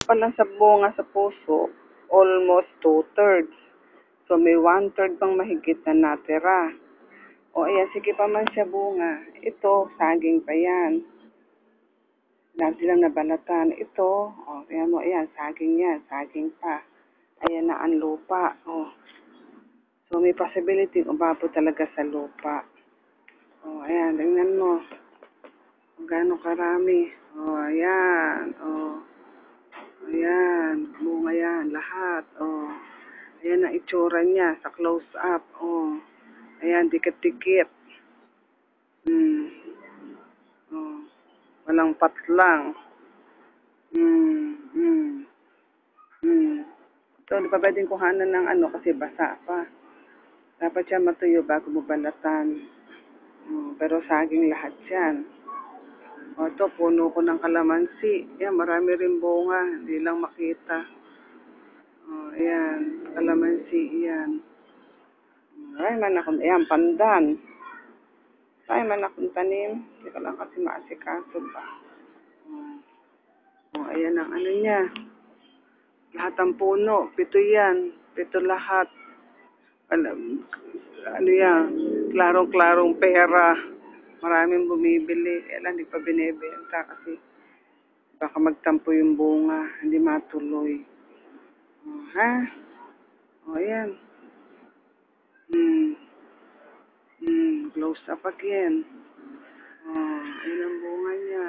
pa lang sa bunga sa puso, almost 2/3. So, may 1/3 pang mahigit na natira. O, ayan, sige pa man siya bunga. Ito, saging pa yan. Dati lang nabalatan. Ito, o, ayan mo, ayan, saging yan. Saging pa. Ayan na ang lupa. O, so, may possibility umabot talaga sa lupa. O, ayan, tingnan mo. Kung gaano karami. O, ayan. O, ayan. Bunga yan. Lahat. O, ayan ang itsura niya sa close up. O, ayan, dikit-dikit. Oh, walang patlang. Mm, mm, mm. So, di pa pwedeng kuhanan ng ano kasi basa pa. Dapat siya matuyo bago mo balatan. Pero saging lahat yan. O, ito, puno ko ng kalamansi. Yan, marami rin bunga. Hindi lang makita. O, ayan, kalamansi, yan. Ay, man akong, ayan, pandan. Ay, man akong tanim. Hindi ko lang kasi maasikaso ba. O, ayan ang ano niya. Lahat ang puno. 7 yan. 7 lahat. Ano yan? Klarong-klarong pera. Maraming bumibili. Kaya hindi pa binibenta kasi baka magtampo yung bunga. Hindi matuloy. Ha? O, ayan. Close up again. Ayan ang bunga niya.